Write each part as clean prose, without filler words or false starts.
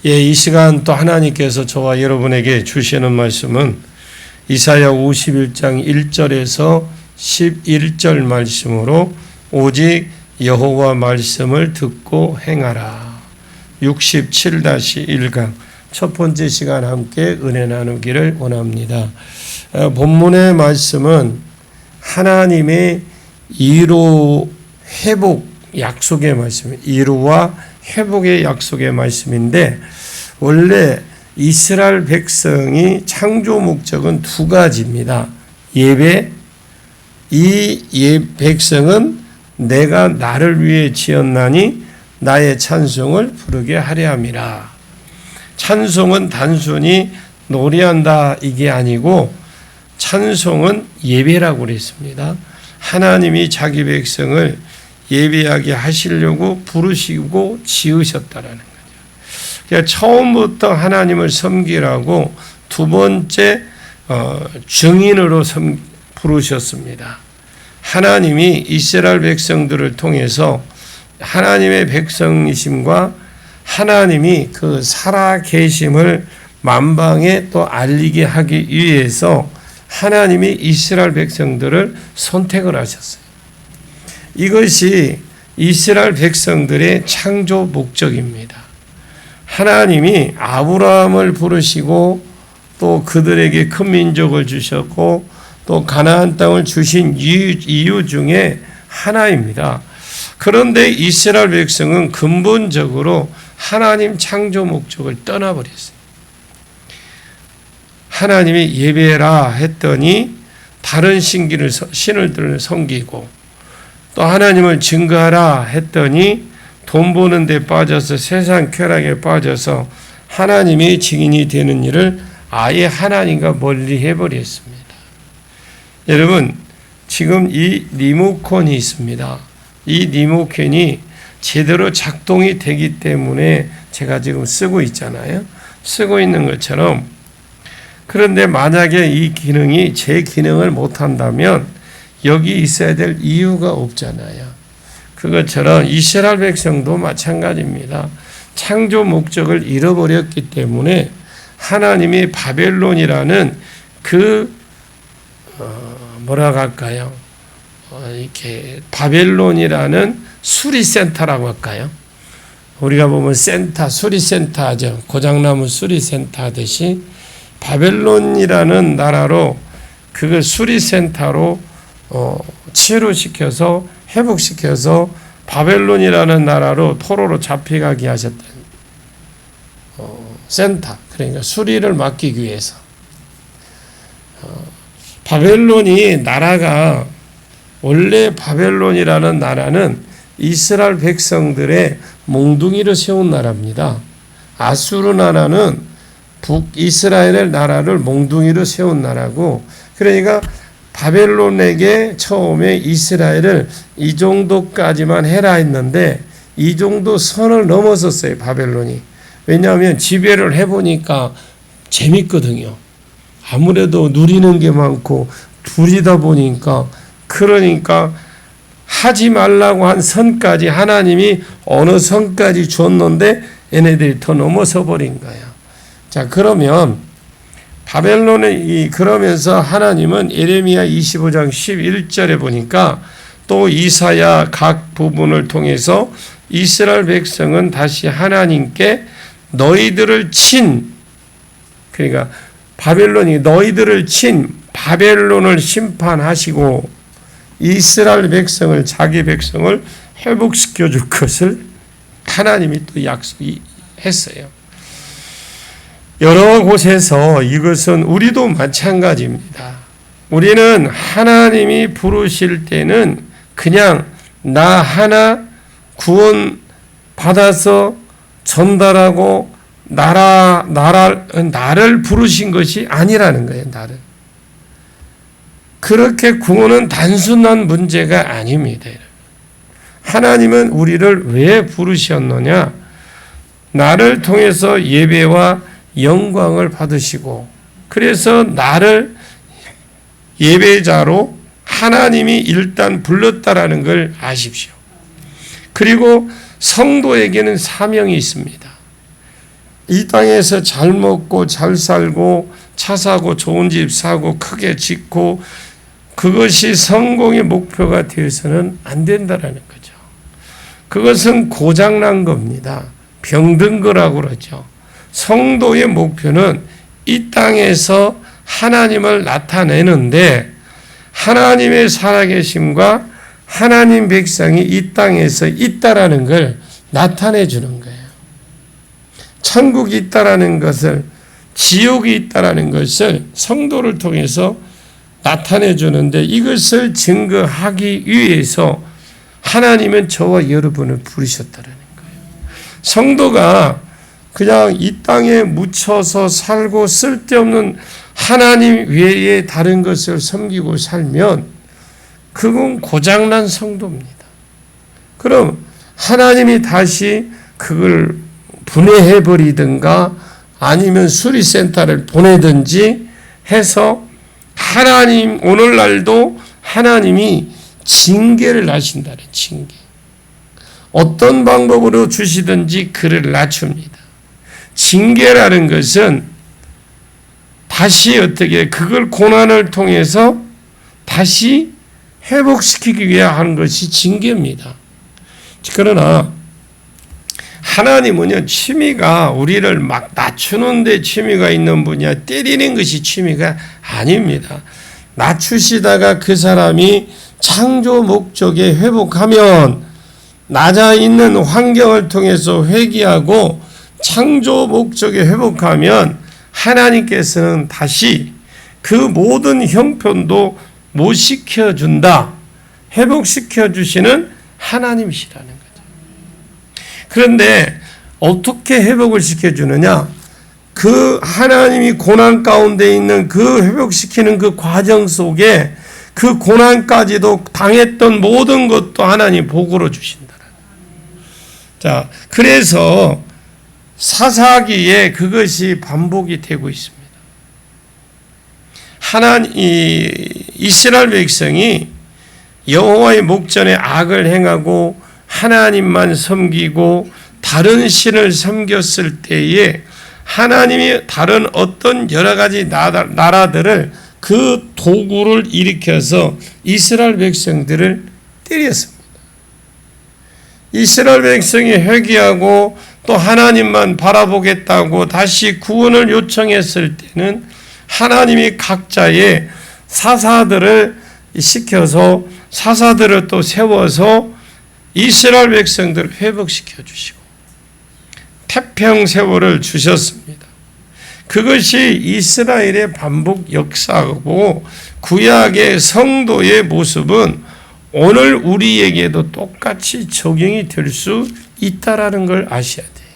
이 시간 또 하나님께서 저와 여러분에게 주시는 말씀은 이사야 51장 1절에서 11절 말씀으로 오직 여호와 말씀을 듣고 행하라. 67-1강 첫 번째 시간 함께 은혜 나누기를 원합니다. 본문의 말씀은 하나님의 이루 회복 약속의 말씀입니다. 이루와 회복의 약속의 말씀인데, 원래 이스라엘 백성이 창조 목적은 두 가지입니다. 예배, 이 백성은 내가 나를 위해 지었나니 나의 찬송을 부르게 하려 함이라. 찬송은 단순히 노래한다 이게 아니고 찬송은 예배라고 그랬습니다. 하나님이 자기 백성을 예배하게 하시려고 부르시고 지으셨다라는 거죠. 그러니까 처음부터 하나님을 섬기라고 두 번째 증인으로 부르셨습니다. 하나님이 이스라엘 백성들을 통해서 하나님의 백성이심과 하나님이 그 살아 계심을 만방에 또 알리게 하기 위해서 하나님이 이스라엘 백성들을 선택을 하셨어요. 이것이 이스라엘 백성들의 창조 목적입니다. 하나님이 아브라함을 부르시고 또 그들에게 큰 민족을 주셨고 또 가나안 땅을 주신 이유 중에 하나입니다. 그런데 이스라엘 백성은 근본적으로 하나님 창조 목적을 떠나버렸어요. 하나님이 예배라 했더니 다른 신을 섬기고, 또 하나님을 증거하라 했더니 돈 버는 데 빠져서 세상 쾌락에 빠져서 하나님이 증인이 되는 일을 아예 하나님과 멀리 해버렸습니다. 여러분, 지금 이 리모컨이 있습니다. 이 리모컨이 제대로 작동이 되기 때문에 제가 지금 쓰고 있잖아요. 쓰고 있는 것처럼, 그런데 만약에 이 기능이 제 기능을 못한다면 여기 있어야 될 이유가 없잖아요. 그것처럼 이스라엘 백성도 마찬가지입니다. 창조 목적을 잃어버렸기 때문에 하나님이 바벨론이라는 뭐라고 할까요? 이렇게 바벨론이라는 수리센터라고 할까요? 우리가 보면 수리센터 하죠. 고장나무 수리센터 하듯이 바벨론이라는 나라로 그걸 수리센터로 치료시켜서 회복시켜서 바벨론이라는 나라로 포로로 잡혀가게 하셨던 센터, 그러니까 수리를 맡기기 위해서. 바벨론이 나라가, 원래 바벨론이라는 나라는 이스라엘 백성들의 몽둥이를 세운 나라입니다. 아수르 나라는 북이스라엘의 나라를 몽둥이로 세운 나라고, 그러니까 바벨론에게 처음에 이스라엘을 이 정도까지만 해라 했는데 이 정도 선을 넘어섰어요, 바벨론이. 왜냐하면 지배를 해보니까 재밌거든요. 아무래도 누리는 게 많고 둘이다 보니까, 그러니까 하지 말라고 한 선까지 하나님이 어느 선까지 줬는데 얘네들이 더 넘어서 버린 거예요. 자, 그러면 그러면서 하나님은 예레미야 25장 11절에 보니까 또 이사야 각 부분을 통해서 이스라엘 백성은 다시 하나님께 그러니까 바벨론이 너희들을 친 바벨론을 심판하시고 이스라엘 백성을, 자기 백성을 회복시켜 줄 것을 하나님이 또 약속했어요. 여러 곳에서 이것은 우리도 마찬가지입니다. 우리는 하나님이 부르실 때는 그냥 나 하나 구원 받아서 전달하고 나를 부르신 것이 아니라는 거예요. 나를. 그렇게 구원은 단순한 문제가 아닙니다. 하나님은 우리를 왜 부르셨느냐? 나를 통해서 예배와 영광을 받으시고, 그래서 나를 예배자로 하나님이 일단 불렀다라는 걸 아십시오. 그리고 성도에게는 사명이 있습니다. 이 땅에서 잘 먹고 잘 살고 차 사고 좋은 집 사고 크게 짓고 그것이 성공의 목표가 되어서는 안 된다라는 거죠. 그것은 고장난 겁니다. 병든 거라고 그러죠. 성도의 목표는 이 땅에서 하나님을 나타내는데 하나님의 살아계심과 하나님 백성이 이 땅에서 있다라는 걸 나타내 주는 거예요. 천국이 있다라는 것을, 지옥이 있다라는 것을 성도를 통해서 나타내 주는데, 이것을 증거하기 위해서 하나님은 저와 여러분을 부르셨다라는 거예요. 성도가 그냥 이 땅에 묻혀서 살고 쓸데없는 하나님 외에 다른 것을 섬기고 살면 그건 고장난 성도입니다. 그럼 하나님이 다시 그걸 분해해버리든가 아니면 수리센터를 보내든지 해서 하나님, 오늘날도 하나님이 징계를 하신다는 징계. 어떤 방법으로 주시든지 그를 낮춥니다. 징계라는 것은 다시 어떻게 그걸 고난을 통해서 다시 회복시키기 위해 하는 것이 징계입니다. 그러나 하나님은요, 취미가 우리를 막 낮추는 데 취미가 있는 분이야 때리는 것이 취미가 아닙니다. 낮추시다가 그 사람이 창조 목적에 회복하면 낮아 있는 환경을 통해서 회개하고 창조 목적에 회복하면 하나님께서는 다시 그 모든 형편도 못 시켜준다, 회복시켜 주시는 하나님이시라는 거죠. 그런데 어떻게 회복을 시켜주느냐? 그 하나님이 고난 가운데 있는 그 회복시키는 그 과정 속에 그 고난까지도 당했던 모든 것도 하나님 복으로 주신다. 자, 그래서 사사기에 그것이 반복이 되고 있습니다. 이스라엘 백성이 여호와의 목전에 악을 행하고 하나님만 섬기고 다른 신을 섬겼을 때에 하나님이 다른 어떤 여러 가지 나라들을 그 도구를 일으켜서 이스라엘 백성들을 때렸습니다. 이스라엘 백성이 회개하고 또 하나님만 바라보겠다고 다시 구원을 요청했을 때는 하나님이 각자의 사사들을 시켜서 사사들을 또 세워서 이스라엘 백성들을 회복시켜 주시고 태평 세월을 주셨습니다. 그것이 이스라엘의 반복 역사고 구약의 성도의 모습은 오늘 우리에게도 똑같이 적용이 될 수 있다라는 걸 아셔야 돼요.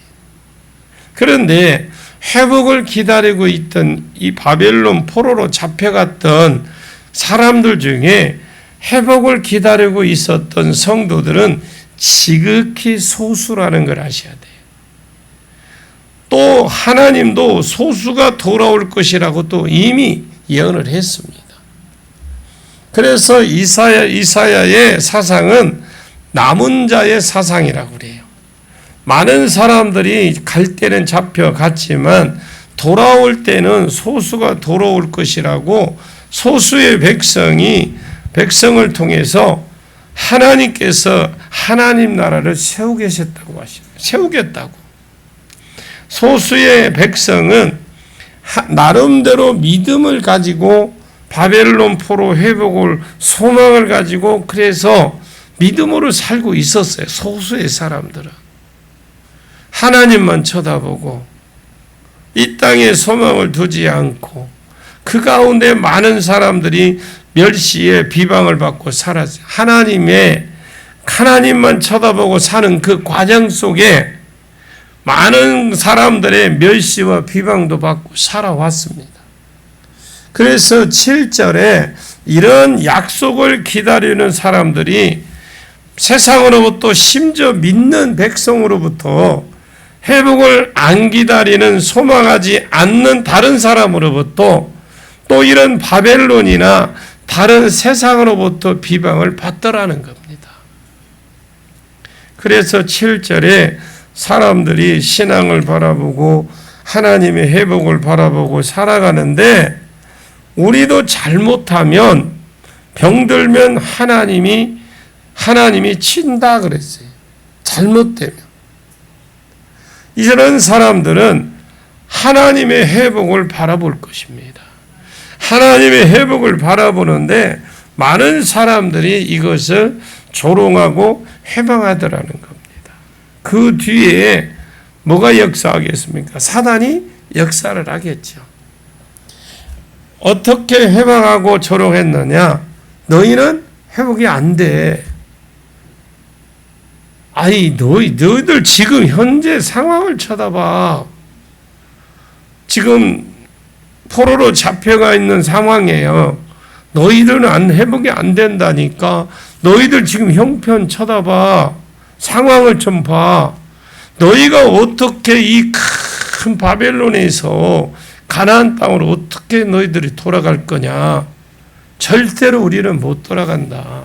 그런데 회복을 기다리고 있던 이 바벨론 포로로 잡혀갔던 사람들 중에 회복을 기다리고 있었던 성도들은 지극히 소수라는 걸 아셔야 돼요. 또 하나님도 소수가 돌아올 것이라고 또 이미 예언을 했습니다. 그래서 이사야의 사상은 남은 자의 사상이라고 그래요. 많은 사람들이 갈 때는 잡혀갔지만 돌아올 때는 소수가 돌아올 것이라고 소수의 백성을 통해서 하나님께서 하나님 나라를 세우겠다고 하십니다. 세우겠다고. 소수의 백성은 나름대로 믿음을 가지고 바벨론 포로 회복을 소망을 가지고 그래서 믿음으로 살고 있었어요. 소수의 사람들은. 하나님만 쳐다보고 이 땅에 소망을 두지 않고 그 가운데 많은 사람들이 멸시에 비방을 받고 살았어요. 하나님만 쳐다보고 사는 그 과정 속에 많은 사람들의 멸시와 비방도 받고 살아왔습니다. 그래서 7절에 이런 약속을 기다리는 사람들이 세상으로부터 심지어 믿는 백성으로부터 회복을 안 기다리는 소망하지 않는 다른 사람으로부터 또 이런 바벨론이나 다른 세상으로부터 비방을 받더라는 겁니다. 그래서 7절에 사람들이 신앙을 바라보고 하나님의 회복을 바라보고 살아가는데, 우리도 잘못하면 병들면 하나님이 친다 그랬어요. 잘못되면. 이런 사람들은 하나님의 회복을 바라볼 것입니다. 하나님의 회복을 바라보는데 많은 사람들이 이것을 조롱하고 해방하더라는 겁니다. 그 뒤에 뭐가 역사하겠습니까? 사단이 역사를 하겠죠. 어떻게 해방하고 조롱했느냐? 너희는 회복이 안 돼. 아니, 너희들 지금 현재 상황을 쳐다봐. 지금 포로로 잡혀가 있는 상황이에요. 너희들은 회복이 안 된다니까. 너희들 지금 형편 쳐다봐. 상황을 좀 봐. 너희가 어떻게 이 큰 바벨론에서 가나안 땅으로 어떻게 너희들이 돌아갈 거냐. 절대로 우리는 못 돌아간다.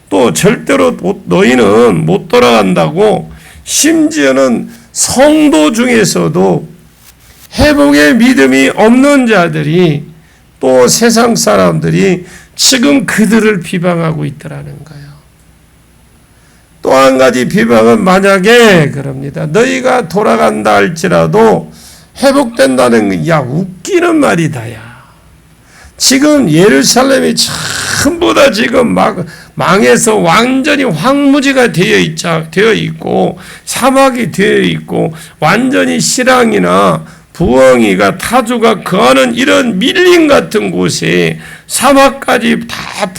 또 절대로 너희는 못 돌아간다고, 심지어는 성도 중에서도 회복의 믿음이 없는 자들이, 또 세상 사람들이 지금 그들을 비방하고 있더라는 거예요. 또 한 가지 비방은 만약에 그럽니다. 너희가 돌아간다 할지라도 회복된다는 건, 야, 웃기는 말이다, 야. 지금 예루살렘이 전부 다 지금 망해서 완전히 황무지가 되어 있고, 사막이 되어 있고, 완전히 실랑이나 부엉이가 타조가 거하는 이런 밀림 같은 곳에 사막까지 다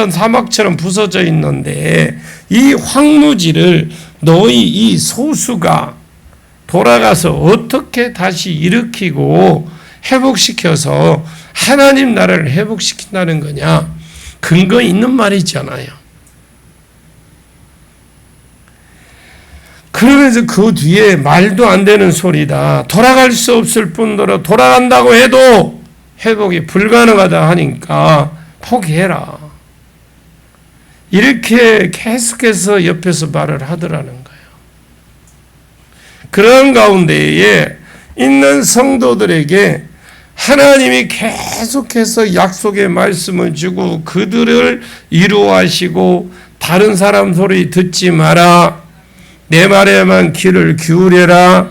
사막처럼 부서져 있는데, 이 황무지를 너희 이 소수가 돌아가서 어떻게 다시 일으키고 회복시켜서 하나님 나라를 회복시킨다는 거냐? 근거 있는 말이잖아요. 그러면서 그 뒤에 말도 안 되는 소리다. 돌아갈 수 없을 뿐더러 돌아간다고 해도 회복이 불가능하다 하니까 포기해라. 이렇게 계속해서 옆에서 말을 하더라는 거예요. 그런 가운데에 있는 성도들에게 하나님이 계속해서 약속의 말씀을 주고 그들을 이루하시고, 다른 사람 소리 듣지 마라. 내 말에만 귀를 기울여라.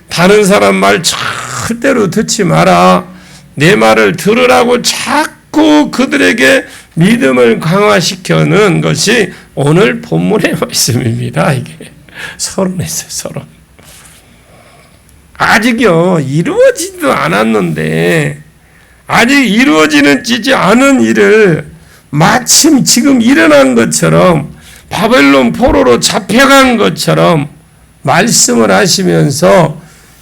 다른 사람 말 절대로 듣지 마라. 내 말을 들으라고 자꾸 그들에게 믿음을 강화시켜는 것이 오늘 본문의 말씀입니다. 이게 서론에서요, 서론. 아직요, 이루어지지도 않았는데, 아직 이루어지지 않은 일을 마침 지금 일어난 것처럼, 바벨론 포로로 잡혀간 것처럼 말씀을 하시면서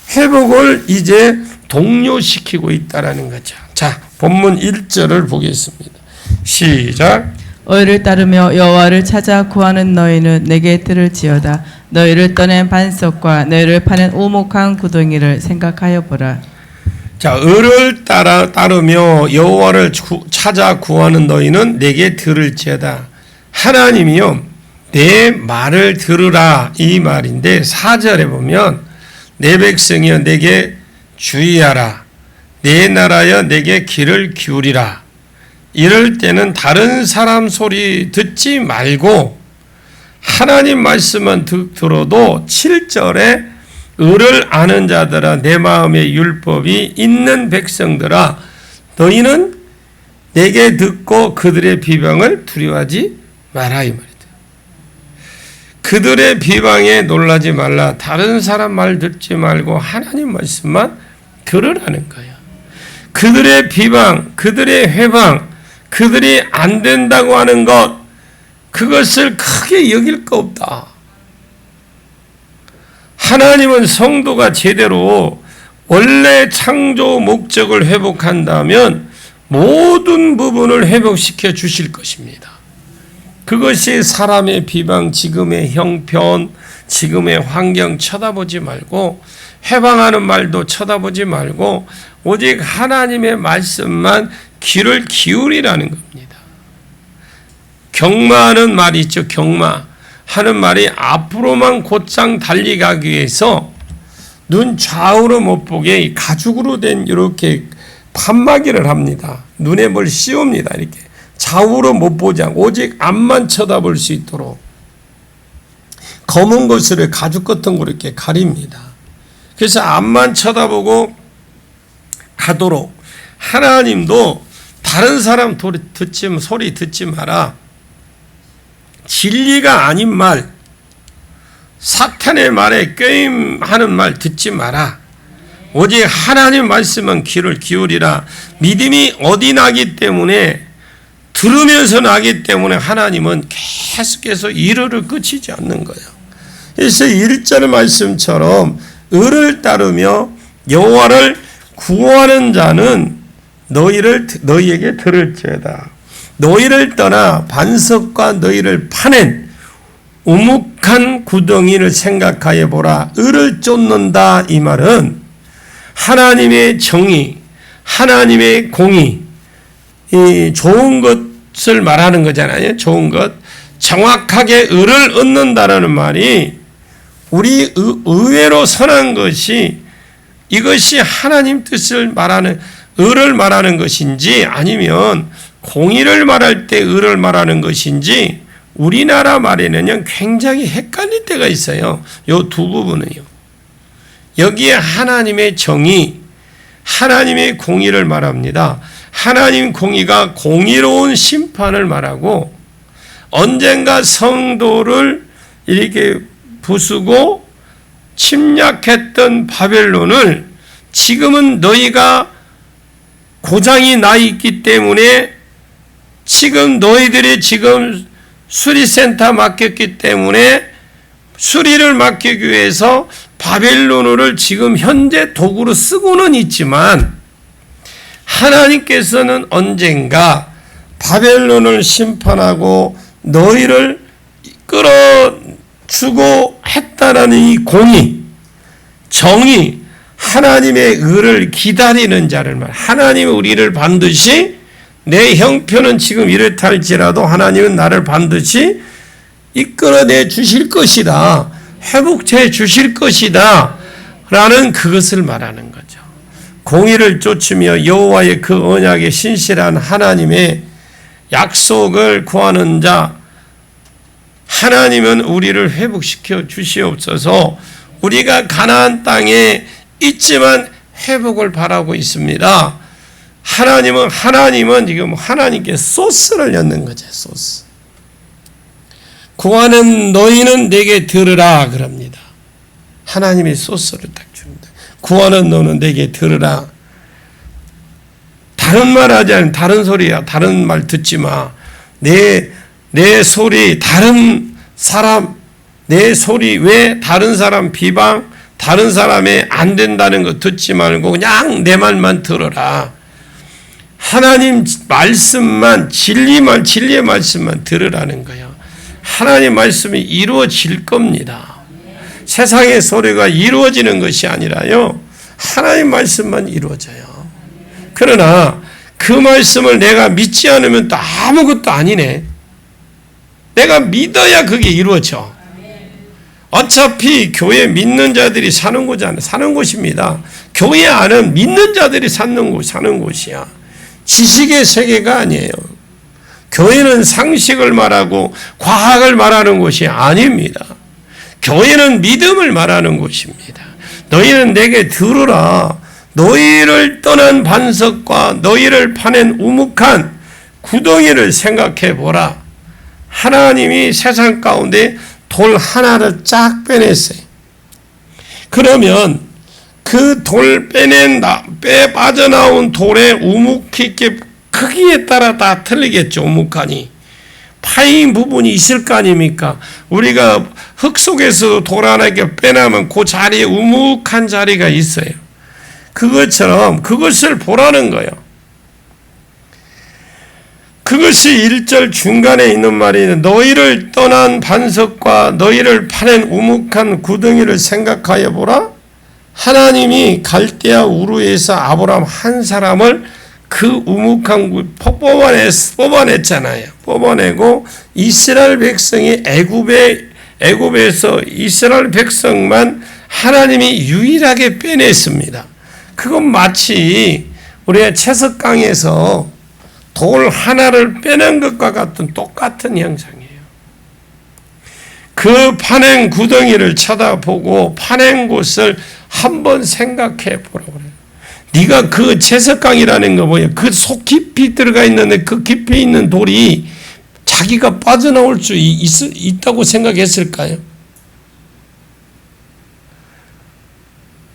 회복을 이제 독려시키고 있다라는 거죠. 자, 본문 1절을 보겠습니다. 시작. 너희를 따르며 여호와를 찾아 구하는 너희는 내게 들을지어다. 너희를 떠낸 반석과 너희를 파는 오목한 구덩이를 생각하여 보라. 자, 을을 따르며 여호와를 찾아 구하는 너희는 내게 들을지어다. 하나님이요, 내 말을 들으라, 이 말인데 4절에 보면 내 백성이여 내게 주의하라. 내 나라여 내게 귀를 기울이라. 이럴 때는 다른 사람 소리 듣지 말고 하나님 말씀만 들어도 7절에 을을 아는 자들아, 내 마음에 율법이 있는 백성들아, 너희는 내게 듣고 그들의 비방을 두려워하지 마라, 이 말이다. 그들의 비방에 놀라지 말라. 다른 사람 말 듣지 말고 하나님 말씀만 들으라는 거예요. 그들의 비방, 그들의 회방, 그들이 안 된다고 하는 것, 그것을 크게 여길 거 없다. 하나님은 성도가 제대로 원래 창조 목적을 회복한다면 모든 부분을 회복시켜 주실 것입니다. 그것이 사람의 비방, 지금의 형편, 지금의 환경 쳐다보지 말고, 해방하는 말도 쳐다보지 말고 오직 하나님의 말씀만 귀를 기울이라는 겁니다. 경마하는 말이 있죠. 경마. 하는 말이 앞으로만 곧장 달리가기 위해서 눈 좌우로 못 보게 이 가죽으로 된 이렇게 판마기를 합니다. 눈에 뭘 씌웁니다. 이렇게 좌우로 못 보지 않고 오직 앞만 쳐다볼 수 있도록 검은 것을 가죽 같은 거 이렇게 가립니다. 그래서 앞만 쳐다보고 가도록 하나님도 다른 사람 소리 듣지 마라. 진리가 아닌 말, 사탄의 말에 꾀임하는 말 듣지 마라. 오직 하나님 말씀은 귀를 기울이라. 믿음이 어디 나기 때문에 들으면서 나기 때문에 하나님은 계속해서 이르를 그치지 않는 거예요. 그래서 1절 말씀처럼 의를 따르며 여호와를 구하는 자는 너희에게 들을지어다. 너희를 떠나 반석과 너희를 파낸 우묵한 구덩이를 생각하여 보라. 의를 쫓는다 이 말은 하나님의 정의, 하나님의 공의, 이 좋은 것을 말하는 거잖아요. 좋은 것, 정확하게 의를 얻는다라는 말이 우리 의외로 선한 것이 이것이 하나님 뜻을 말하는 의를 말하는 것인지 아니면 공의를 말할 때 의를 말하는 것인지 우리나라 말에는요 굉장히 헷갈릴 때가 있어요. 이 두 부분은요. 여기에 하나님의 정의, 하나님의 공의를 말합니다. 하나님 공의가 공의로운 심판을 말하고 언젠가 성도를 이렇게 부수고 침략했던 바벨론을 지금은 너희가 고장이 나 있기 때문에 지금 너희들이 지금 수리센터 맡겼기 때문에 수리를 맡기기 위해서 바벨론을 지금 현재 도구로 쓰고는 있지만 하나님께서는 언젠가 바벨론을 심판하고 너희를 끌어주고 했다라는 이 공의, 정의, 하나님의 의를 기다리는 자를 말. 하나님은 우리를 반드시 내 형편은 지금 이렇다 할지라도 하나님은 나를 반드시 이끌어내 주실 것이다. 회복해 주실 것이다. 라는 그것을 말하는 거죠. 공의를 쫓으며 여호와의 그 언약에 신실한 하나님의 약속을 구하는 자, 하나님은 우리를 회복시켜 주시옵소서. 우리가 가나안 땅에 있지만 회복을 바라고 있습니다. 하나님은 지금 하나님께 소스를 넣는 거죠. 소스. 구하는 너희는 내게 들으라 그럽니다. 하나님이 소스를 딱 줍니다. 구하는 너는 내게 들으라. 다른 말 하지 않으면 다른 소리야. 다른 말 듣지 마. 내 소리, 다른 사람, 내 소리, 왜 다른 사람 비방, 다른 사람의 안 된다는 거 듣지 말고 그냥 내 말만 들어라. 하나님 말씀만, 진리의 말씀만 들으라는 거예요. 하나님 말씀이 이루어질 겁니다. 세상의 소리가 이루어지는 것이 아니라요. 하나님 말씀만 이루어져요. 그러나 그 말씀을 내가 믿지 않으면 또 아무것도 아니네. 내가 믿어야 그게 이루어져. 어차피 교회 믿는 자들이 사는 곳이잖아요. 사는 곳입니다. 교회 안은 믿는 자들이 사는 곳이야. 지식의 세계가 아니에요. 교회는 상식을 말하고 과학을 말하는 곳이 아닙니다. 교회는 믿음을 말하는 곳입니다. 너희는 내게 들으라. 너희를 떠난 반석과 너희를 파낸 우묵한 구덩이를 생각해 보라. 하나님이 세상 가운데 돌 하나를 쫙 빼냈어요. 그러면 그 돌 빼 빠져나온 돌의 우묵히 크기에 따라 다 틀리겠죠. 우묵하니 파인 부분이 있을 거 아닙니까? 우리가 흙 속에서 돌 하나 이렇게 빼내면 그 자리에 우묵한 자리가 있어요. 그것처럼 그것을 보라는 거예요. 그것이 1절 중간에 있는 말이 너희를 떠난 반석과 너희를 파낸 우묵한 구덩이를 생각하여 보라. 하나님이 갈대아 우르에서 아브라함 한 사람을 그 우묵한 뽑아냈잖아요. 뽑아내고 이스라엘 백성이 애굽에 애굽에서 이스라엘 백성만 하나님이 유일하게 빼냈습니다. 그건 마치 우리가 채석강에서 돌 하나를 빼낸 것과 같은 똑같은 형상이에요. 그 파낸 구덩이를 쳐다보고 파낸 곳을 한번 생각해 보라고 그래요. 네가 그 채석강이라는 거 뭐예요? 그 속 깊이 들어가 있는데 그 깊이 있는 돌이 자기가 빠져나올 수 있다고 생각했을까요?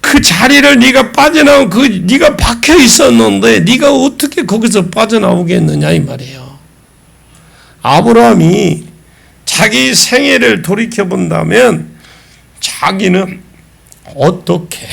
그 자리를 네가 빠져나온 네가 박혀 있었는데 네가 어떻게 거기서 빠져나오겠느냐 이 말이에요. 아브라함이 자기 생애를 돌이켜 본다면 자기는 어떻게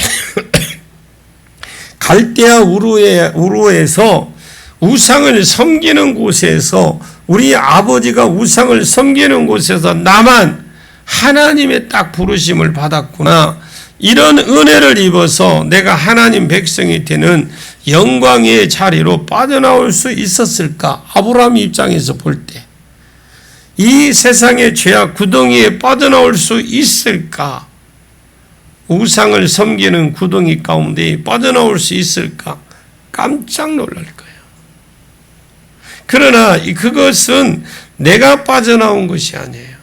갈대아 우르에서 우상을 섬기는 곳에서 우리 아버지가 우상을 섬기는 곳에서 나만 하나님의 딱 부르심을 받았구나. 이런 은혜를 입어서 내가 하나님 백성이 되는 영광의 자리로 빠져나올 수 있었을까? 아브라함 입장에서 볼 때 이 세상의 죄악 구덩이에 빠져나올 수 있을까? 우상을 섬기는 구덩이 가운데 빠져나올 수 있을까? 깜짝 놀랄 거예요. 그러나 그것은 내가 빠져나온 것이 아니에요.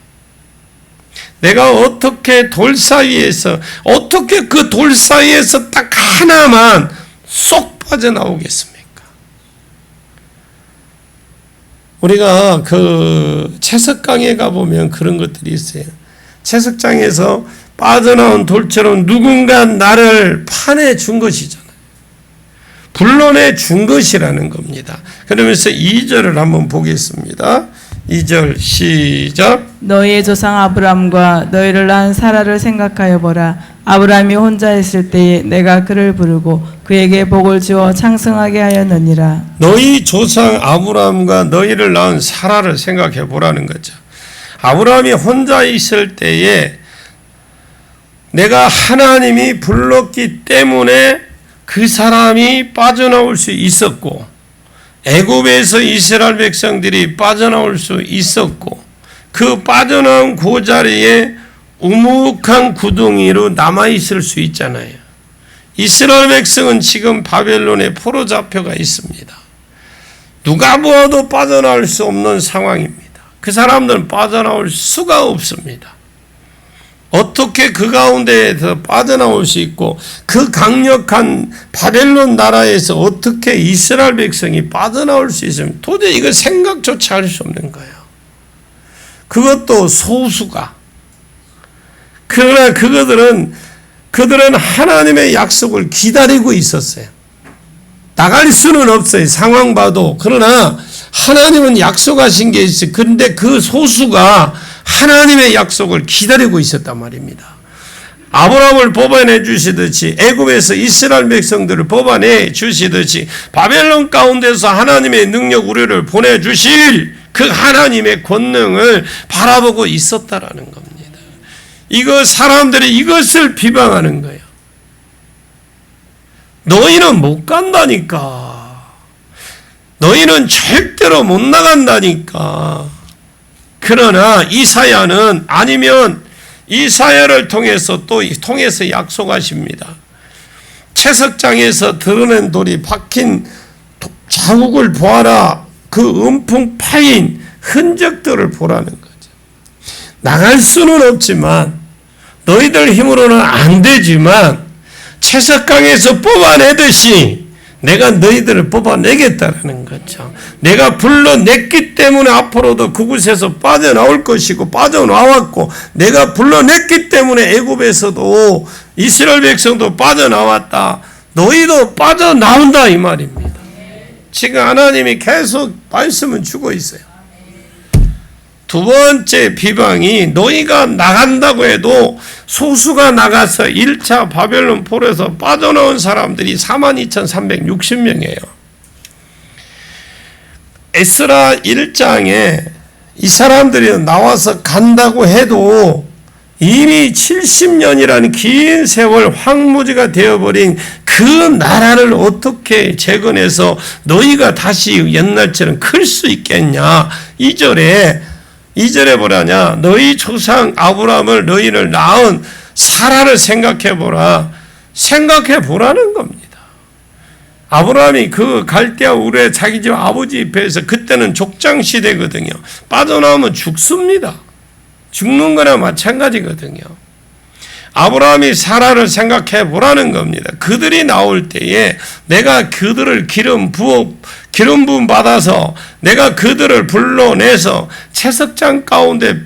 내가 어떻게 돌 사이에서 어떻게 그 돌 사이에서 딱 하나만 쏙 빠져나오겠습니까? 우리가 그 채석강에 가보면 그런 것들이 있어요. 채석장에서 빠져나온 돌처럼 누군가 나를 파내 준 것이잖아요. 불러내 준 것이라는 겁니다. 그러면서 2절을 한번 보겠습니다. 2절 시작. 너희의 조상 아브람과 너희를 낳은 사라를 생각하여 보라. 아브람이 혼자 있을 때에 내가 그를 부르고 그에게 복을 주어昌盛하게 하였느니라. 너희 조상 아브람과 너희를 낳은 사라를 생각해 보라는 거죠. 아브람이 혼자 있을 때에 내가 하나님이 불렀기 때문에 그 사람이 빠져나올 수 있었고 애굽에서 이스라엘 백성들이 빠져나올 수 있었고 그 빠져나온 그 자리에 우묵한 구덩이로 남아있을 수 있잖아요. 이스라엘 백성은 지금 바벨론에 포로 잡혀가 있습니다. 누가 보아도 빠져나올 수 없는 상황입니다. 그 사람들은 빠져나올 수가 없습니다. 어떻게 그 가운데에서 빠져나올 수 있고 그 강력한 바벨론 나라에서 어떻게 이스라엘 백성이 빠져나올 수 있으면 도저히 이거 생각조차 할 수 없는 거예요. 그것도 소수가. 그러나 그들은 하나님의 약속을 기다리고 있었어요. 나갈 수는 없어요. 상황 봐도. 그러나 하나님은 약속하신 게 있어요. 그런데 그 소수가 하나님의 약속을 기다리고 있었단 말입니다. 아브라함을 뽑아내 주시듯이 애굽에서 이스라엘 백성들을 뽑아내 주시듯이 바벨론 가운데서 하나님의 능력 우리를 보내주실 그 하나님의 권능을 바라보고 있었다라는 겁니다. 이거 사람들이 이것을 비방하는 거예요. 너희는 못 간다니까. 너희는 절대로 못 나간다니까. 그러나 이사야는 아니면 이사야를 통해서 또 통해서 약속하십니다. 채석장에서 드러낸 돌이 박힌 자국을 보아라. 그 음풍 파인 흔적들을 보라는 거죠. 나갈 수는 없지만 너희들 힘으로는 안 되지만 채석강에서 뽑아내듯이 내가 너희들을 뽑아내겠다라는 거죠. 내가 불러냈기 때문에 앞으로도 그곳에서 빠져나올 것이고 빠져나왔고 내가 불러냈기 때문에 애굽에서도 이스라엘 백성도 빠져나왔다. 너희도 빠져나온다 이 말입니다. 지금 하나님이 계속 말씀을 주고 있어요. 두 번째 비방이 너희가 나간다고 해도 소수가 나가서 1차 바벨론 포로에서 빠져나온 사람들이 42,360명이에요. 에스라 1장에 이 사람들이 나와서 간다고 해도 이미 70년이라는 긴 세월 황무지가 되어버린 그 나라를 어떻게 재건해서 너희가 다시 옛날처럼 클 수 있겠냐. 2절에 2절에 뭐라냐? 너희 조상 아브라함을 너희를 낳은 사라를 생각해 보라. 생각해 보라는 겁니다. 아브라함이 그 갈대아 우르에 자기 집 아버지 입에서 그때는 족장 시대거든요. 빠져나오면 죽습니다. 죽는 거나 마찬가지거든요. 아브라함이 사라를 생각해 보라는 겁니다. 그들이 나올 때에 내가 그들을 기름 부음 받아서 내가 그들을 불러내서 채석장 가운데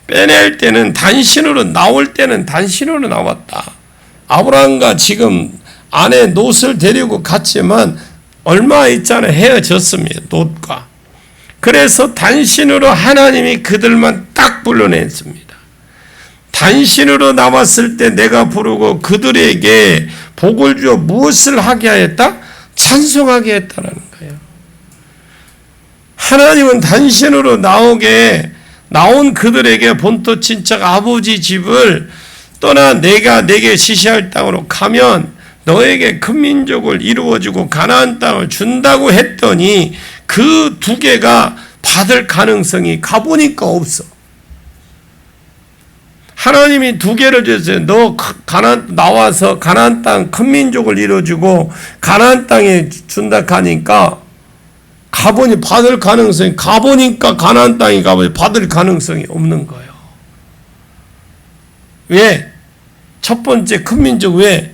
빼낼 때는 단신으로 나올 때는 단신으로 나왔다. 아브라함과 지금 아내 롯을 데리고 갔지만 얼마 있잖아요. 헤어졌습니다. 롯과. 그래서 단신으로 하나님이 그들만 딱 불러냈습니다. 단신으로 나왔을 때 내가 부르고 그들에게 복을 주어 무엇을 하게 하였다? 찬송하게 했다라는 거예요. 하나님은 단신으로 나온 그들에게 본토 친척 아버지 집을 떠나 내가 내게 지시할 땅으로 가면 너에게 큰 민족을 이루어주고 가나안 땅을 준다고 했더니 그 두 개가 받을 가능성이 가보니까 없어. 하나님이 두 개를 줬어요. 너 나와서 가나안 땅 큰 민족을 이루어주고 가나안 땅에 준다 하니까 가보니 받을 가능성이 가보니까 가나안 땅에 가보니 받을 가능성이 없는 거예요. 왜? 첫 번째 큰 민족 왜?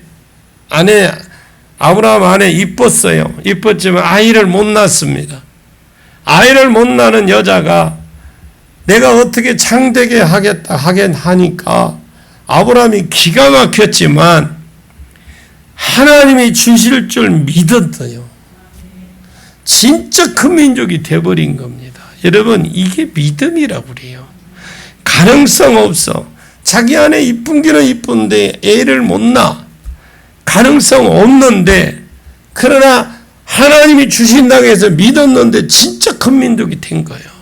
아브라함 아내 이뻤어요. 이뻤지만 아이를 못 낳습니다. 아이를 못 낳는 여자가 내가 어떻게 창되게 하니까 아브라함이 기가 막혔지만 하나님이 주실 줄 믿었어요. 진짜 큰 민족이 돼버린 겁니다. 여러분 이게 믿음이라고 그래요. 가능성 없어. 자기 아내 이쁜 기는 이쁜데 애를 못 낳아. 가능성 없는데 그러나 하나님이 주신다고 해서 믿었는데 진짜 큰 민족이 된 거예요.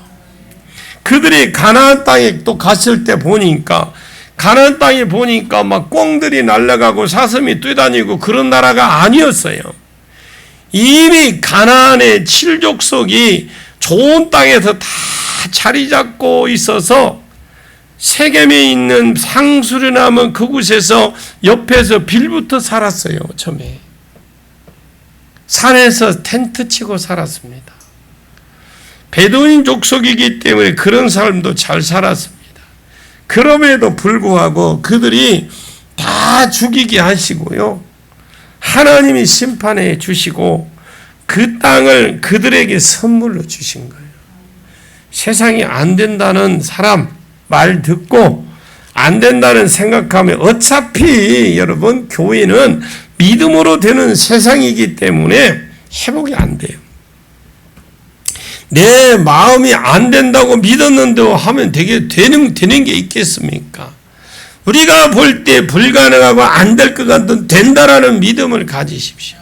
그들이 가나안 땅에 또 갔을 때 보니까 가나안 땅에 보니까 막 꿩들이 날아가고 사슴이 뛰다니고 그런 나라가 아니었어요. 이미 가나안의 7족속이 좋은 땅에서 다 자리 잡고 있어서 세겜에 있는 상수리나무 그곳에서 옆에서 빌부터 살았어요. 처음에 산에서 텐트 치고 살았습니다. 베두인 족속이기 때문에 그런 삶도 잘 살았습니다. 그럼에도 불구하고 그들이 다 죽이게 하시고요. 하나님이 심판해 주시고 그 땅을 그들에게 선물로 주신 거예요. 세상이 안 된다는 사람 말 듣고 안 된다는 생각하면 어차피 여러분 교회는 믿음으로 되는 세상이기 때문에 회복이 안 돼요. 내 마음이 안 된다고 믿었는데 하면 되는 게 있겠습니까? 우리가 볼 때 불가능하고 안 될 것 같은 된다라는 믿음을 가지십시오.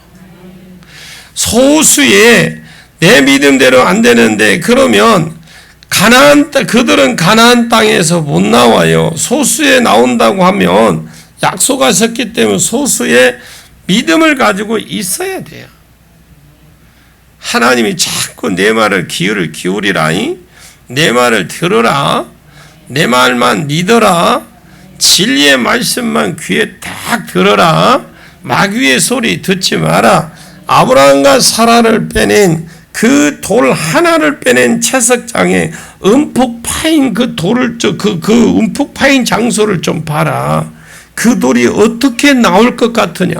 소수의 내 믿음대로 안 되는데 그러면 그들은 가나안 땅에서 못 나와요. 소수에 나온다고 하면 약속하셨기 때문에 소수의 믿음을 가지고 있어야 돼요. 하나님이 자꾸 내 말을 기울이라니, 내 말을 들으라, 내 말만 믿어라, 진리의 말씀만 귀에 딱 들어라, 마귀의 소리 듣지 마라. 아브라함과 사라를 빼낸 그 돌 하나를 빼낸 채석장에 움푹 파인 그 돌을 그 움푹 파인 장소를 좀 봐라. 그 돌이 어떻게 나올 것 같으냐?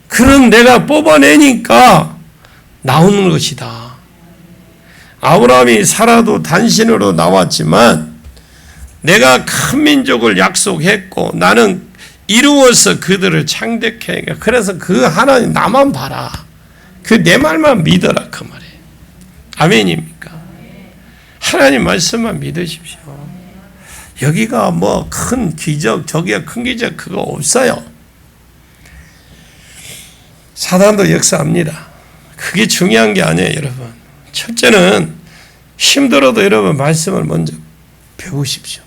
그럼 내가 뽑아내니까 나오는 것이다. 아브라함이 사라도 단신으로 나왔지만 내가 큰 민족을 약속했고 나는 이루어서 그들을 창대케 해. 그래서 그 하나님 나만 봐라. 그 내 말만 믿어라 그 말이에요. 아멘입니까? 하나님 말씀만 믿으십시오. 여기가 뭐 큰 기적, 저기가 큰 기적 그거 없어요. 사단도 역사합니다. 그게 중요한 게 아니에요, 여러분. 첫째는 힘들어도 여러분 말씀을 먼저 배우십시오.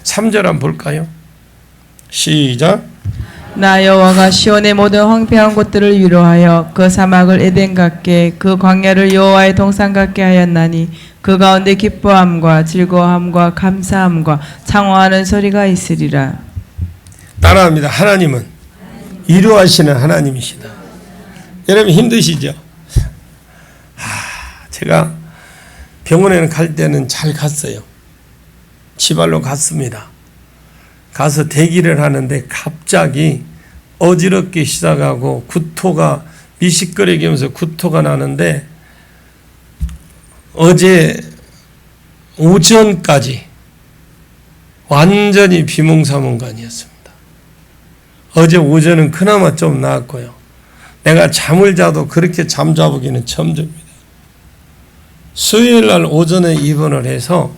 3절 한번 볼까요? 시작. 나 여호와가 시온의 모든 황폐한 곳들을 위로하여 그 사막을 에덴 같게 그 광야를 여호와의 동산 같게 하였나니 그 가운데 기뻐함과 즐거움과 감사함과 창호하는 소리가 있으리라. 따라합니다. 하나님은 위로하시는 하나님이시다. 여러분 힘드시죠? 제가 병원에는 갈 때는 잘 갔어요. 지발로 갔습니다. 가서 대기를 하는데 갑자기 어지럽게 시작하고 구토가 미식거리면서 구토가 나는데 어제 오전까지 완전히 비몽사몽간이었습니다. 어제 오전은 그나마 좀 나았고요. 내가 잠을 자도 그렇게 잠자보기는 처음입니다. 수요일 날 오전에 입원을 해서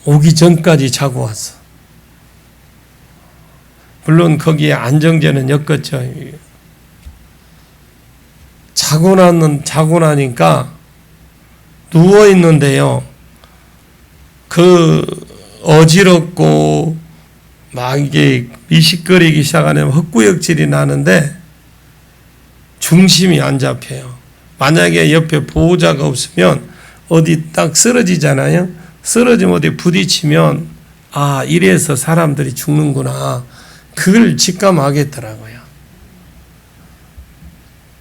오기 전까지 자고 왔어. 물론 거기에 안정제는 엮었죠. 자고 나니까 누워 있는데요. 그 어지럽고 막 이게 미식거리기 시작하면 헛구역질이 나는데 중심이 안 잡혀요. 만약에 옆에 보호자가 없으면 어디 딱 쓰러지잖아요. 쓰러지면 어디 부딪히면 아 이래서 사람들이 죽는구나. 그걸 직감하겠더라고요.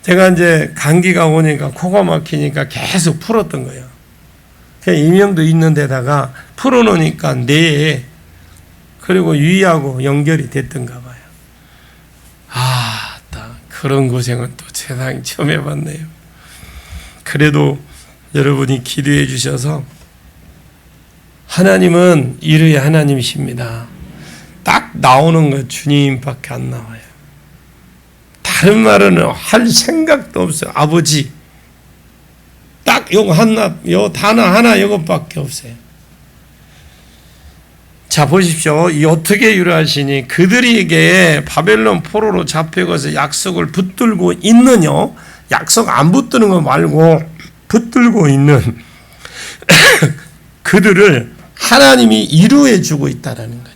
제가 이제 감기가 오니까 코가 막히니까 계속 풀었던 거예요. 그냥 이명도 있는 데다가 풀어놓으니까 뇌에 그리고 위하고 연결이 됐던가 봐요. 아, 그런 고생은 또 세상에 처음 해봤네요. 그래도 여러분이 기도해 주셔서 하나님은 이르의 하나님이십니다. 딱 나오는 거 주님밖에 안 나와요. 다른 말은 할 생각도 없어요. 아버지. 딱 요거 요 단어 하나 요것밖에 없어요. 자 보십시오. 이 어떻게 유로하시니 그들에게 바벨론 포로로 잡혀가서 약속을 붙들고 있느냐? 약속 안 붙드는 거 말고 붙들고 있는 그들을 하나님이 이루어 주고 있다라는 거죠.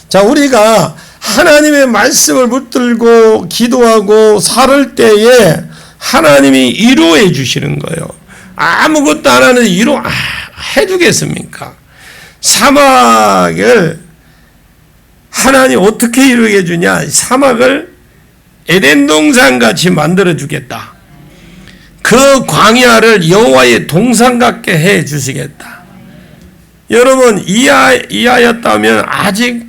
자, 우리가 하나님의 말씀을 붙들고 기도하고 살을 때에 하나님이 이루어 주시는 거예요. 아무것도 안 하는데 해주겠습니까? 사막을 하나님 어떻게 이루게 주냐? 사막을 에덴 동산 같이 만들어 주겠다. 그 광야를 여호와의 동산 같게 해 주시겠다. 여러분 이하였다면 아직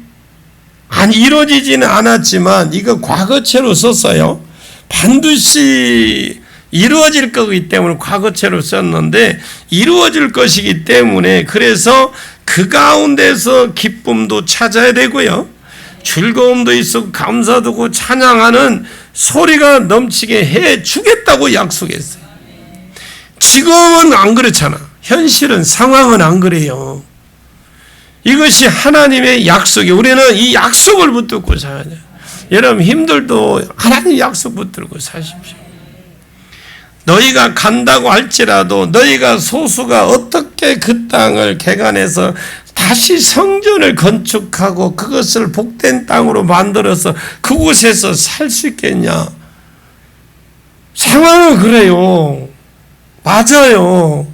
안 이루어지지는 않았지만 이거 과거체로 썼어요. 반드시 이루어질 거기 때문에 과거체로 썼는데 이루어질 것이기 때문에 그래서 그 가운데서 기쁨도 찾아야 되고요. 즐거움도 있고 감사도 찬양하는 소리가 넘치게 해 주겠다고 약속했어요. 지금은 안 그렇잖아. 현실은 상황은 안 그래요. 이것이 하나님의 약속이에요. 우리는 이 약속을 붙들고 살아야 돼요. 여러분 힘들도 하나님 약속 붙들고 사십시오. 너희가 간다고 할지라도 너희가 소수가 어떻게 그 땅을 개간해서 다시 성전을 건축하고 그것을 복된 땅으로 만들어서 그곳에서 살 수 있겠냐? 상황은 그래요. 맞아요.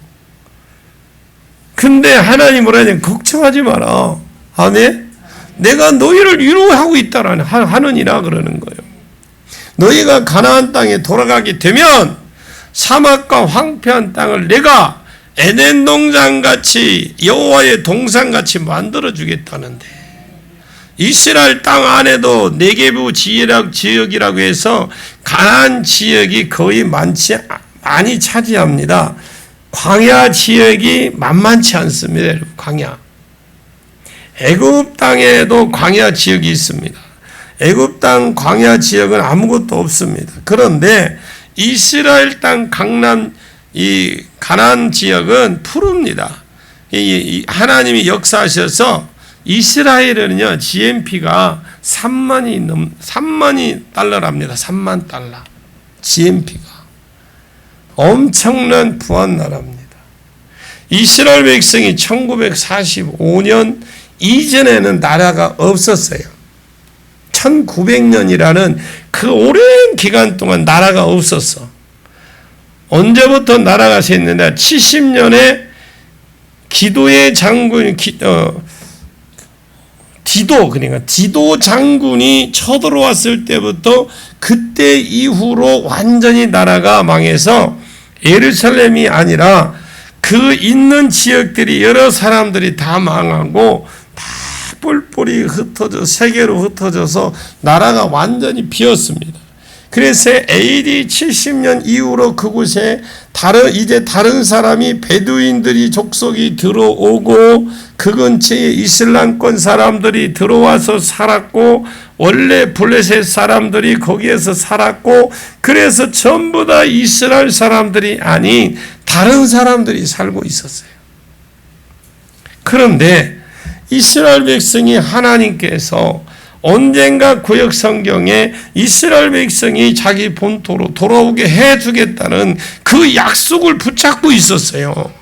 근데 하나님 뭐라 하냐? 걱정하지 마라. 아멘? 내가 너희를 위로하고 하느니라 그러는 거예요. 너희가 가나안 땅에 돌아가게 되면 사막과 황폐한 땅을 내가 에덴 동산같이 여호와의 동산같이 만들어 주겠다는데 이스라엘 땅 안에도 네게부 지역이라고 해서 가나안 지역이 거의 많이 차지합니다. 광야 지역이 만만치 않습니다. 여러분, 광야. 애굽 땅에도 광야 지역이 있습니다. 애굽 땅 광야 지역은 아무것도 없습니다. 그런데 이스라엘 땅 이 가나안 지역은 푸릅니다. 하나님이 역사하셔서 이스라엘은요 GNP가 3만이 달러랍니다. 3만 달러. GNP가 엄청난 부한 나라입니다. 이스라엘 백성이 1945년 이전에는 나라가 없었어요. 1900년이라는 그 오랜 기간 동안 나라가 없었어. 언제부터 나라가 샜느냐? 70년에 기도의 장군, 디도 장군이 쳐들어왔을 때부터 그때 이후로 완전히 나라가 망해서 예루살렘이 아니라 그 있는 지역들이 여러 사람들이 다 망하고 다 뿔뿔이 흩어져 세계로 흩어져서 나라가 완전히 비었습니다. 그래서 AD 70년 이후로 그곳에 다른 사람이 베두인들이 족속이 들어오고 그 근처에 이슬람권 사람들이 들어와서 살았고 원래 블레셋 사람들이 거기에서 살았고 그래서 전부 다 이스라엘 사람들이 아닌 다른 사람들이 살고 있었어요. 그런데 이스라엘 백성이 하나님께서 언젠가 구약 성경에 이스라엘 백성이 자기 본토로 돌아오게 해주겠다는 그 약속을 붙잡고 있었어요.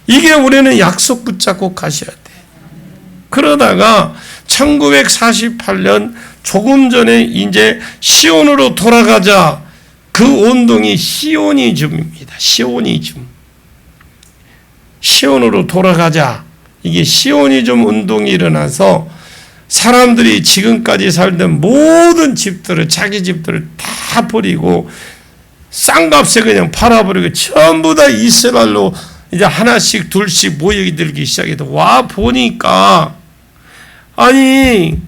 이게 우리는 약속 붙잡고 가셔야 돼. 그러다가 1948년 조금 전에 이제 시온으로 돌아가자. 그 운동이 시오니즘입니다. 시온으로 돌아가자. 이게 시오니즘 운동이 일어나서 사람들이 지금까지 살던 모든 집들을 자기 집들을 다 버리고 싼값에 그냥 팔아버리고 전부 다 이스라엘로 이제 하나씩 둘씩 모여들기 시작해서 와 보니까 아니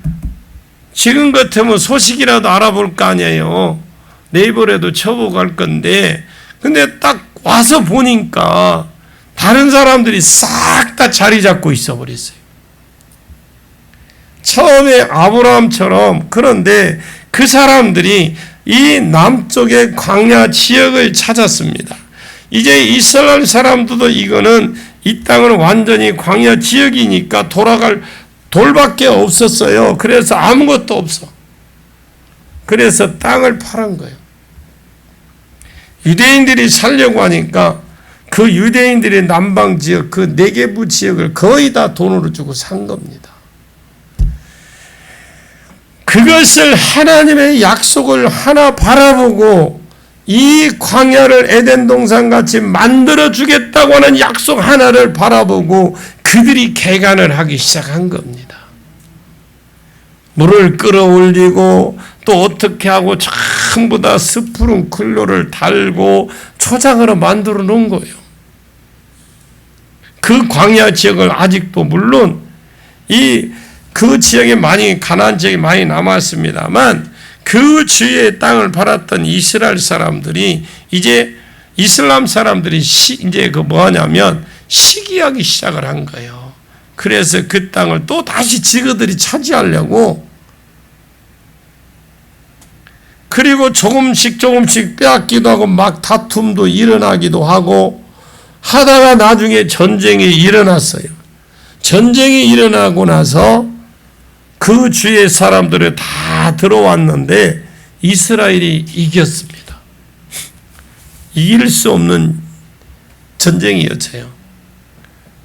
지금 같으면 소식이라도 알아볼 거 아니에요. 네이버라도 쳐보고 갈 건데 근데 딱 와서 보니까 다른 사람들이 싹 다 자리 잡고 있어 버렸어요. 처음에 아브라함처럼 그런데 그 사람들이 이 남쪽의 광야 지역을 찾았습니다. 이제 이스라엘 사람들도 이거는 이 땅은 완전히 광야 지역이니까 돌아갈 돌밖에 없었어요. 그래서 아무것도 없어. 그래서 땅을 팔은 거예요. 유대인들이 살려고 하니까 그 유대인들의 남방 지역, 그 네게부 지역을 거의 다 돈으로 주고 산 겁니다. 그것을 하나님의 약속을 하나 바라보고 이 광야를 에덴 동산같이 만들어 주겠다고 하는 약속 하나를 바라보고 그들이 개간을 하기 시작한 겁니다. 물을 끌어올리고 또 어떻게 하고 전부 다 스프링클러를 달고 초장으로 만들어 놓은 거예요. 그 광야 지역을 아직도 물론 그 지역에 많이 가나안 지역이 많이 남았습니다만 그 주위의 땅을 팔았던 이스라엘 사람들이 이제 이슬람 사람들이 이제 그 뭐하냐면 시기하기 시작을 한 거예요. 그래서 그 땅을 또 다시 지그들이 차지하려고 그리고 조금씩 빼앗기도 하고 막 다툼도 일어나기도 하고 하다가 나중에 전쟁이 일어났어요. 전쟁이 일어나고 나서 그 주위의 사람들이 다 들어왔는데 이스라엘이 이겼습니다. 이길 수 없는 전쟁이었어요.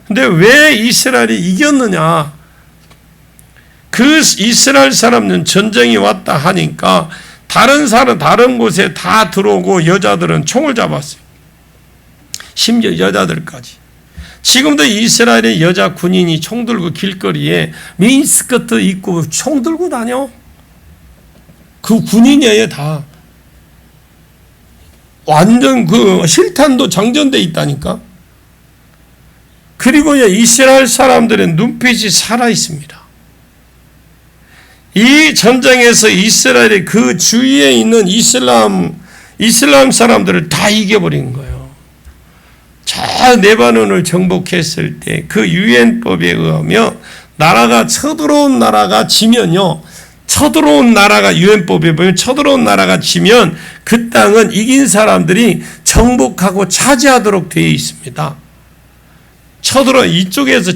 근데 왜 이스라엘이 이겼느냐? 그 이스라엘 사람들은 전쟁이 왔다 하니까 다른 곳에 다 들어오고 여자들은 총을 잡았어요. 심지어 여자들까지. 지금도 이스라엘의 여자 군인이 총 들고 길거리에 미니스커트 입고 총 들고 다녀. 그 군인이에요, 다. 완전 그 실탄도 장전돼 있다니까. 그리고 이스라엘 사람들의 눈빛이 살아 있습니다. 이 전쟁에서 이스라엘의 그 주위에 있는 이슬람 사람들을 다 이겨버린 거예요. 저 레바논을 정복했을 때 그 유엔법에 의하며 나라가 쳐들어온 나라가 지면요. 쳐들어온 나라가 유엔법에 보면 쳐들어온 나라가 지면 그 땅은 이긴 사람들이 정복하고 차지하도록 되어 있습니다. 이쪽에서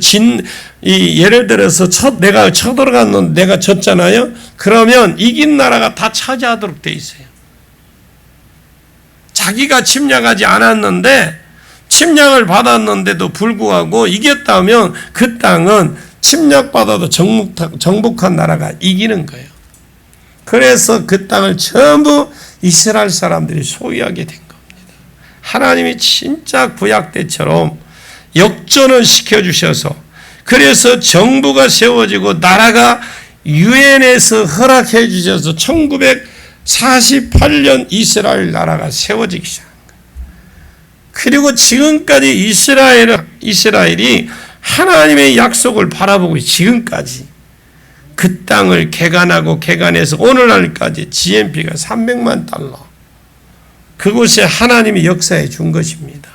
예를 들어서 내가 쳐들어갔는데 내가 졌잖아요. 그러면 이긴 나라가 다 차지하도록 되어 있어요. 자기가 침략하지 않았는데 침략을 받았는데도 불구하고 이겼다면 그 땅은 침략받아도 정복한 나라가 이기는 거예요. 그래서 그 땅을 전부 이스라엘 사람들이 소유하게 된 겁니다. 하나님이 진짜 구약 때처럼 역전을 시켜주셔서 그래서 정부가 세워지고 나라가 유엔에서 허락해 주셔서 1948년 이스라엘 나라가 세워지기 시작한 거예요. 그리고 지금까지 이스라엘이 하나님의 약속을 바라보고 지금까지 그 땅을 개간하고 개간해서 오늘날까지 GNP가 300만 달러 그곳에 하나님이 역사해 준 것입니다.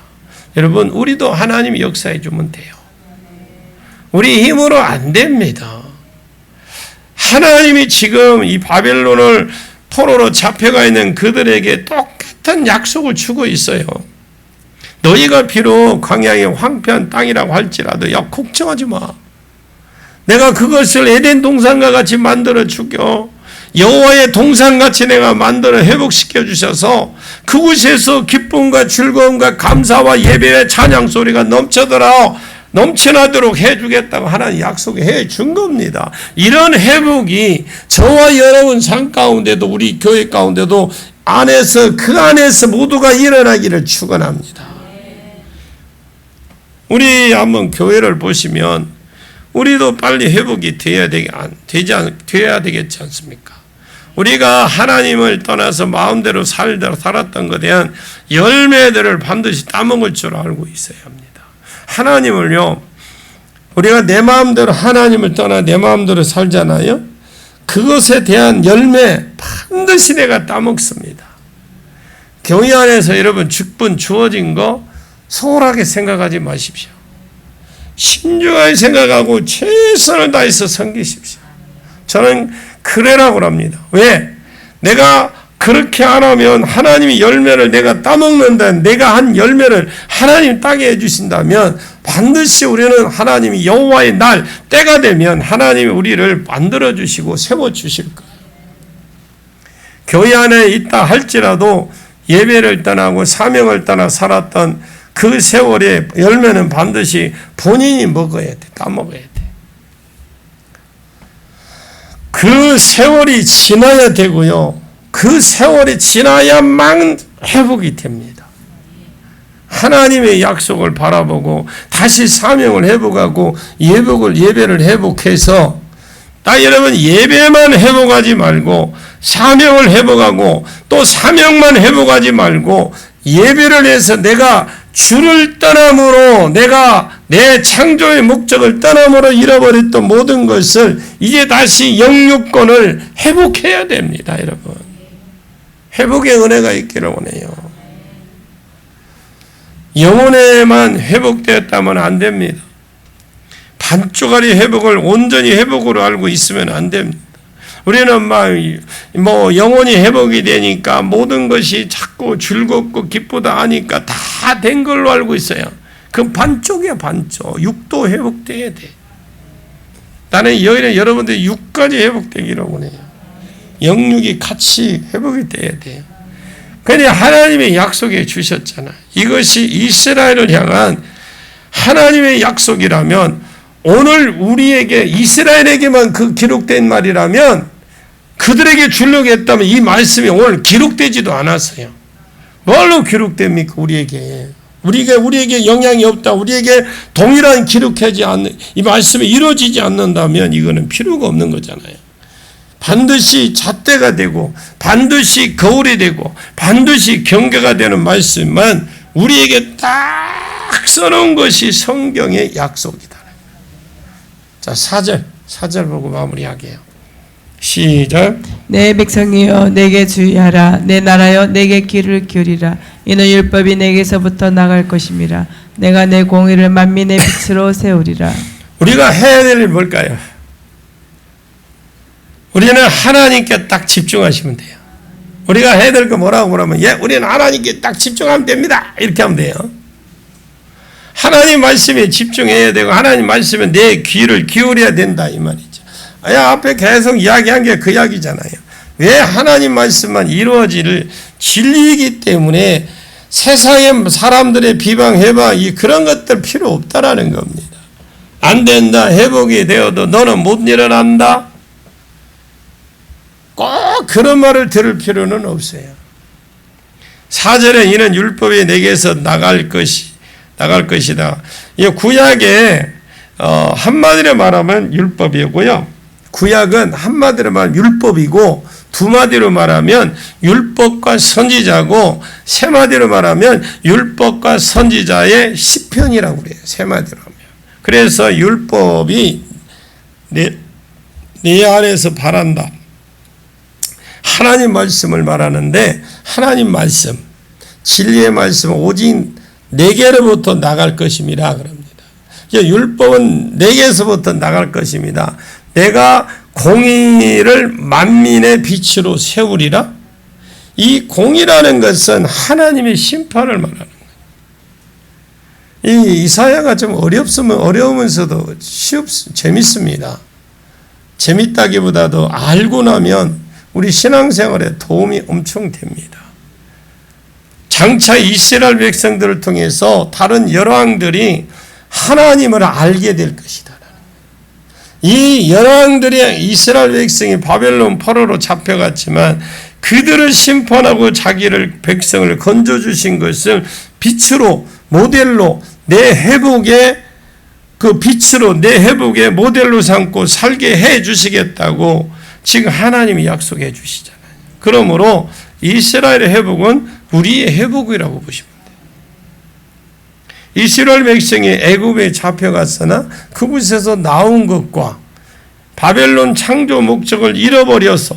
여러분 우리도 하나님이 역사해 주면 돼요. 우리 힘으로 안 됩니다. 하나님이 지금 이 바벨론을 포로로 잡혀가 있는 그들에게 똑같은 약속을 주고 있어요. 너희가 비록 광야의 황폐한 땅이라고 할지라도 야 걱정하지 마. 내가 그것을 에덴 동산과 같이 만들어 주겨. 여호와의 동산같이 내가 만들어 회복시켜 주셔서 그곳에서 기쁨과 즐거움과 감사와 예배의 찬양 소리가 넘쳐나도록 해주겠다고 하나님 약속해 준 겁니다. 이런 회복이 저와 여러분 삶 가운데도 우리 교회 가운데도 그 안에서 모두가 일어나기를 축원합니다. 우리 한번 교회를 보시면 우리도 빨리 회복이 돼야 되겠지 않습니까? 우리가 하나님을 떠나서 마음대로 살았던 것에 대한 열매들을 반드시 따먹을 줄 알고 있어야 합니다. 하나님을요, 우리가 내 마음대로 하나님을 떠나 내 마음대로 살잖아요. 그것에 대한 열매 반드시 내가 따먹습니다. 교회 안에서 여러분 직분 주어진 거 소홀하게 생각하지 마십시오. 신중하게 생각하고 최선을 다해서 섬기십시오. 저는 그래라고 합니다. 왜? 내가 그렇게 안 하면 하나님이 열매를 내가 따먹는다. 내가 한 열매를 하나님 따게 해주신다면 반드시 우리는 하나님이 여호와의 날 때가 되면 하나님이 우리를 만들어주시고 세워주실 거예요. 교회 안에 있다 할지라도 예배를 떠나고 사명을 떠나 살았던 그 세월의 열매는 반드시 본인이 먹어야 돼. 따먹어야 돼. 그 세월이 지나야 되고요. 그 세월이 지나야만 회복이 됩니다. 하나님의 약속을 바라보고 다시 사명을 회복하고 예배를 회복해서 여러분 예배만 회복하지 말고 사명을 회복하고 또 사명만 회복하지 말고 예배를 해서 내가 주를 떠남으로 내가 내 창조의 목적을 떠남으로 잃어버렸던 모든 것을 이제 다시 영유권을 회복해야 됩니다, 여러분. 회복의 은혜가 있기를 원해요. 영혼에만 회복되었다면 안 됩니다. 반쪽짜리 회복을 온전히 회복으로 알고 있으면 안 됩니다. 우리는 영혼이 회복이 되니까 모든 것이 자꾸 즐겁고 기쁘다 하니까 다 된 걸로 알고 있어요. 그건 반쪽이야, 반쪽. 육도 회복돼야 돼. 나는 여러분들 육까지 회복되기를 원해요. 영육이 같이 회복이 돼야 돼요. 그런데 하나님의 약속해 주셨잖아. 이것이 이스라엘을 향한 하나님의 약속이라면 오늘 우리에게 이스라엘에게만 그 기록된 말이라면 그들에게 주려고 했다면 이 말씀이 오늘 기록되지도 않았어요. 뭘로 기록됩니까? 우리에게 영향이 없다. 우리에게 동일한 기록하지 않는 이 말씀이 이루어지지 않는다면 이거는 필요가 없는 거잖아요. 반드시 잣대가 되고 반드시 거울이 되고 반드시 경계가 되는 말씀만 우리에게 딱 써놓은 것이 성경의 약속이다. 자, 4절 보고 마무리하게요. 시작. 내 백성이여 내게 주의하라. 내 나라여 내게 귀를 기울이라. 이는 율법이 내게서부터 나갈 것임이라. 내가 내 공의를 만민의 빛으로 세우리라. 우리가 해야 될 일 뭘까요? 우리는 하나님께 딱 집중하시면 돼요. 우리가 해야 될 거 뭐라고 그러면 우리는 하나님께 딱 집중하면 됩니다. 이렇게 하면 돼요. 하나님 말씀에 집중해야 되고 하나님 말씀에 내 귀를 기울여야 된다 이 말이죠. 앞에 계속 이야기한 게 그 이야기잖아요. 왜 하나님 말씀만 이루어질 진리이기 때문에 세상의 사람들의 비방, 해방 그런 것들 필요 없다라는 겁니다. 안 된다, 회복이 되어도 너는 못 일어난다. 꼭 꼭 그런 말을 들을 필요는 없어요. 4절에 이는 율법이 내게서 나갈 것이다. 이 구약에 한마디로 말하면 율법이고요. 구약은 한마디로 말하면 율법이고 두 마디로 말하면 율법과 선지자고 세 마디로 말하면 율법과 선지자의 시편이라고 그래요. 세 마디로 하면. 그래서 율법이 내 안에서 바란다. 하나님 말씀을 말하는데 하나님 말씀, 진리의 말씀은 오직 내게로부터 나갈 것임이라 그럽니다. 율법은 내게서부터 나갈 것입니다. 내가 공의를 만민의 빛으로 세우리라. 이 공의라는 것은 하나님의 심판을 말하는 거예요. 이 이사야가 좀 어려우면서도 재밌습니다. 재밌다기보다도 알고 나면 우리 신앙생활에 도움이 엄청 됩니다. 장차 이스라엘 백성들을 통해서 다른 열왕들이 하나님을 알게 될 것이다. 이 열왕들이 이스라엘 백성이 바벨론 포로로 잡혀갔지만 그들을 심판하고 자기를 백성을 건져주신 것을 빛으로 모델로 내 회복의 그 빛으로 내 회복의 모델로 삼고 살게 해 주시겠다고 지금 하나님이 약속해 주시잖아요. 그러므로 이스라엘의 회복은 우리의 회복이라고 보시면 돼요. 이스라엘 백성이 애굽에 잡혀갔으나 그곳에서 나온 것과 바벨론 창조 목적을 잃어버려서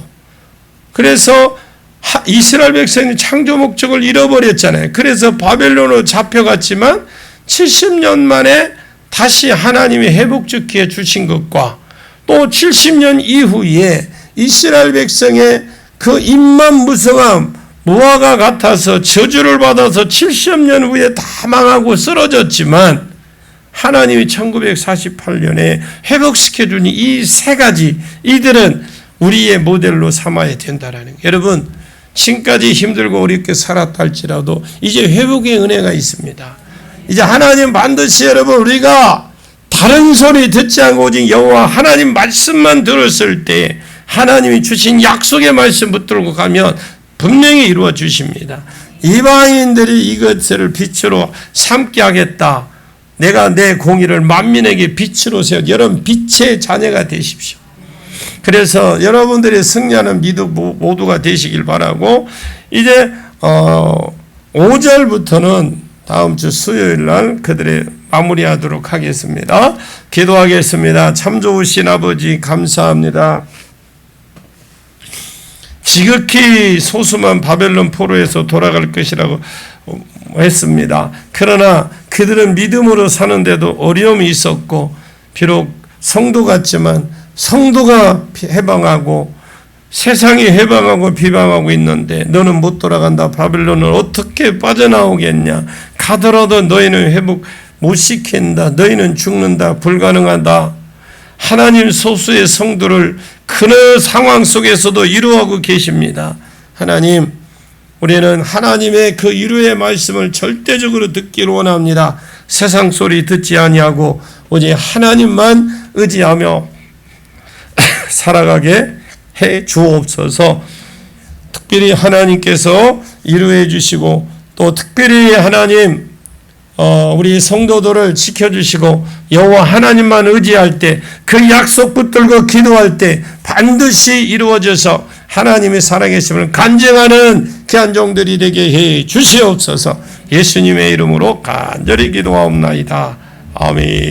그래서 이스라엘 백성이 창조 목적을 잃어버렸잖아요. 그래서 바벨론으로 잡혀갔지만 70년 만에 다시 하나님이 회복시켜 주신 것과 또 70년 이후에 이스라엘 백성의 그 임만무성함 무화과 같아서 저주를 받아서 70년 후에 다 망하고 쓰러졌지만 하나님이 1948년에 회복시켜준 이 세 가지 이들은 우리의 모델로 삼아야 된다라는 거예요. 여러분 지금까지 힘들고 어렵게 살았다 할지라도 이제 회복의 은혜가 있습니다. 이제 하나님 반드시 여러분 우리가 다른 소리 듣지 않고 오직 여호와 하나님 말씀만 들었을 때 하나님이 주신 약속의 말씀 붙들고 가면 분명히 이루어 주십니다. 이방인들이 이것을 빛으로 삼게 하겠다. 내가 내 공의를 만민에게 빛으로 세워 여러분 빛의 자녀가 되십시오. 그래서 여러분들이 승리하는 믿음 모두가 되시길 바라고 이제 5절부터는 다음 주 수요일 날 그들의 마무리하도록 하겠습니다. 기도하겠습니다. 참 좋으신 아버지 감사합니다. 지극히 소수만 바벨론 포로에서 돌아갈 것이라고 했습니다. 그러나 그들은 믿음으로 사는데도 어려움이 있었고 비록 성도 같지만 성도가 해방하고 세상이 해방하고 비방하고 있는데 너는 못 돌아간다. 바벨론을 어떻게 빠져나오겠냐. 가더라도 너희는 회복 못 시킨다. 너희는 죽는다. 불가능하다. 하나님 소수의 성도를 그 상황 속에서도 이루어가고 계십니다. 하나님 우리는 하나님의 그 위로의 말씀을 절대적으로 듣기를 원합니다. 세상 소리 듣지 아니하고 오직 하나님만 의지하며 살아가게 해 주옵소서. 특별히 하나님께서 위로해 주시고 또 특별히 하나님 우리 성도들을 지켜주시고 여호와 하나님만 의지할 때 그 약속 붙들고 기도할 때 반드시 이루어져서 하나님의 살아계심을 간증하는 귀한 종들이 되게 해 주시옵소서. 예수님의 이름으로 간절히 기도하옵나이다. 아멘.